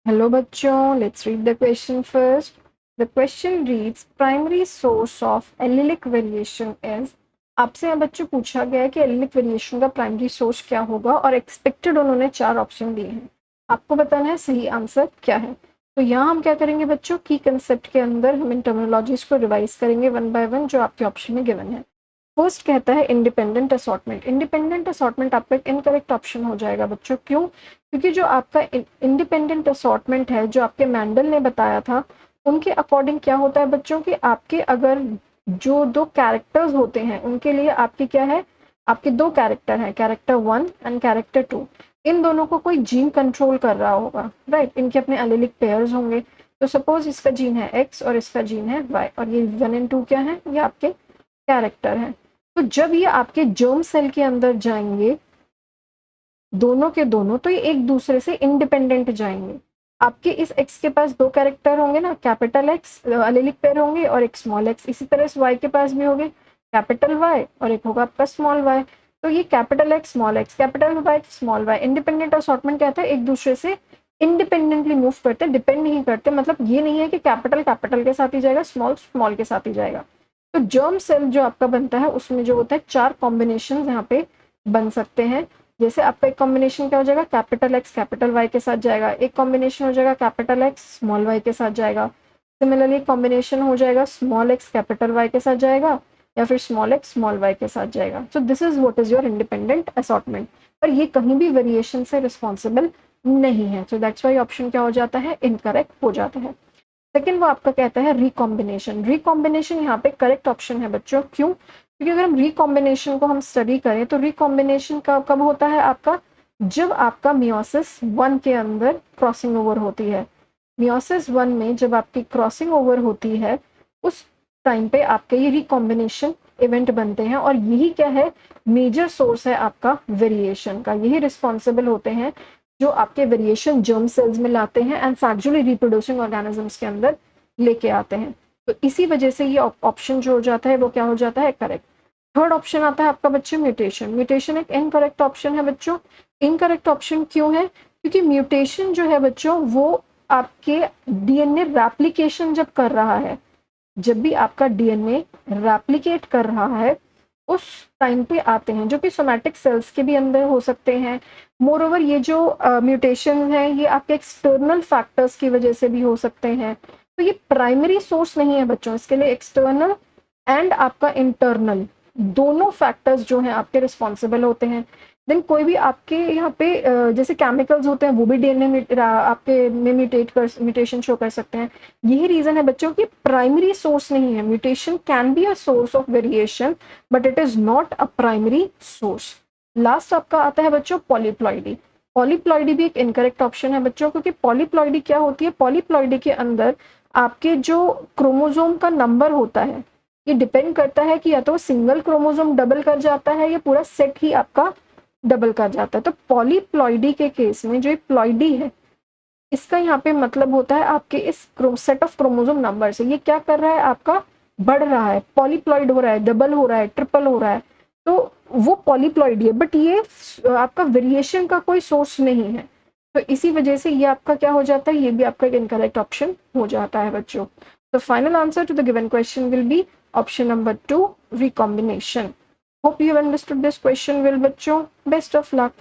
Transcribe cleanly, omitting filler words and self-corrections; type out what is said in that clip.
Hello बच्चों, let's read the question first. The question reads primary source of allylic variation is. आपसे यहाँ बच्चों पूछा गया है कि एलिलिक वेरिएशन का प्राइमरी सोर्स क्या होगा और एक्सपेक्टेड उन्होंने 4 ऑप्शन दिए हैं. आपको बताना है सही आंसर क्या है. तो यहाँ हम क्या करेंगे बच्चों, की कंसेप्ट के अंदर हम इन टर्मिनोलॉजीज को रिवाइज करेंगे वन बाय वन जो आपके ऑप्शन में गिवन है. फर्स्ट कहता है इंडिपेंडेंट असॉर्टमेंट. इंडिपेंडेंट असॉर्टमेंट आपका एक इनकरेक्ट ऑप्शन हो जाएगा बच्चों. क्यों? क्योंकि जो आपका इंडिपेंडेंट असॉर्टमेंट है जो आपके मैंडल ने बताया था, उनके अकॉर्डिंग क्या होता है बच्चों कि आपके अगर जो दो कैरेक्टर्स होते हैं उनके लिए आपकी क्या है, आपके दो कैरेक्टर हैं, कैरेक्टर 1 एंड कैरेक्टर 2. इन दोनों को कोई जीन कंट्रोल कर रहा होगा, राइट. इनके अपने एलिलिक पेयर्स होंगे. तो सपोज इसका जीन है एक्स और इसका जीन है वाई, और ये 1 एंड 2 क्या है, ये आपके कैरेक्टर हैं. तो जब ये आपके जर्म सेल के अंदर जाएंगे दोनों के दोनों, तो ये एक दूसरे से इंडिपेंडेंट जाएंगे. आपके इस एक्स के पास दो कैरेक्टर होंगे ना, कैपिटल एक्स एलिलिक पेयर होंगे और एक स्मॉल एक्स. इसी तरह से वाई के पास भी होंगे कैपिटल वाई और एक होगा आपका स्मॉल वाई. तो ये capital X small X, capital Y small Y, independent assortment कहता है एक दूसरे से इंडिपेंडेंटली मूव करते, डिपेंड नहीं करते. मतलब ये नहीं है कि कैपिटल कैपिटल के साथ ही जाएगा, स्मॉल स्मॉल के साथ ही जाएगा. तो जर्म सेल जो आपका बनता है उसमें जो होता है 4 कॉम्बिनेशन यहाँ पे बन सकते हैं. जैसे आपका एक कॉम्बिनेशन क्या हो जाएगा, कैपिटल एक्स कैपिटल वाई के साथ जाएगा. एक कॉम्बिनेशन हो जाएगा कैपिटल एक्स स्मॉल वाई के साथ जाएगा. सिमिलरली कॉम्बिनेशन हो जाएगा स्मॉल एक्स कैपिटल वाई के साथ जाएगा, या फिर स्मॉल एक्स स्मॉल वाई के साथ जाएगा. So this is what is your independent assortment. पर ये कहीं भी वेरिएशन से रिस्पॉन्सिबल नहीं है. सो दैट्स वाई ऑप्शन क्या हो जाता है, इनकरेक्ट हो जाता है. सेकेंड वो आपका कहता है रिकॉम्बिनेशन. रिकॉम्बिनेशन यहाँ पे करेक्ट ऑप्शन है बच्चों. क्यों? क्योंकि अगर हम रिकॉम्बिनेशन को हम स्टडी करें तो रिकॉम्बिनेशन का कब होता है आपका, जब आपका मियोसिस 1 के अंदर क्रॉसिंग ओवर होती है. मियोसिस 1 में जब आपकी क्रॉसिंग ओवर होती है उस टाइम पे आपके ये रिकॉम्बिनेशन इवेंट बनते हैं, और यही क्या है, मेजर सोर्स है आपका वेरिएशन का. यही रिस्पॉन्सिबल होते हैं जो आपके वेरिएशन जर्म सेल्स में लाते हैं एंड सेक्सुअली रिप्रोड्यूसिंग ऑर्गेनिजम्स के अंदर लेके आते हैं. तो इसी वजह से ये ऑप्शन जो हो जाता है वो क्या हो जाता है, करेक्ट. थर्ड ऑप्शन आता है आपका बच्चे म्यूटेशन. म्यूटेशन एक इनकरेक्ट ऑप्शन है बच्चों. इनकरेक्ट ऑप्शन क्यों है? क्योंकि म्यूटेशन जो है बच्चों वो आपके डीएनए रेप्लिकेशन जब कर रहा है, जब भी आपका डीएनए रेप्लिकेट कर रहा है उस टाइम पे आते हैं, जो कि सोमैटिक सेल्स के भी अंदर हो सकते हैं. मोर ओवर ये जो म्यूटेशन है ये आपके एक्सटर्नल फैक्टर्स की वजह से भी हो सकते हैं. तो ये प्राइमरी सोर्स नहीं है बच्चों, इसके लिए एक्सटर्नल एंड आपका इंटरनल दोनों फैक्टर्स जो हैं आपके रिस्पॉन्सिबल होते हैं. देन कोई भी आपके यहाँ पे जैसे केमिकल्स होते हैं वो भी डीएनए आपके में म्यूटेशन शो कर सकते हैं. यही रीजन है बच्चों की प्राइमरी सोर्स नहीं है. Mutation can be a source of variation but it is not a primary source. Last आपका आता है बच्चों पॉलीप्लॉइडी. पॉलीप्लॉइडी भी एक इनकरेक्ट ऑप्शन है बच्चों, क्योंकि पॉलीप्लॉइडी क्या होती है, पॉलीप्लॉइडी के अंदर आपके जो क्रोमोजोम का नंबर होता है ये डिपेंड करता है कि या तो सिंगल क्रोमोजोम डबल कर जाता है या पूरा सेट ही आपका डबल कर जाता है. तो पॉलीप्लॉइडी के केस में जो प्लॉइडी है इसका यहाँ पे मतलब होता है आपके इस सेट ऑफ क्रोमोसोम नंबर से ये क्या कर रहा है, आपका बढ़ रहा है, पॉलीप्लॉइड हो रहा है, डबल हो रहा है, ट्रिपल हो रहा है. तो वो पॉलीप्लॉइड है, बट ये आपका वेरिएशन का कोई सोर्स नहीं है. तो इसी वजह से ये आपका क्या हो जाता है, ये भी आपका एक इनकरेक्ट ऑप्शन हो जाता है बच्चों. तो final answer to the given question will be option number 2, recombination. Hope you have understood this question well बच्चों. Best of luck.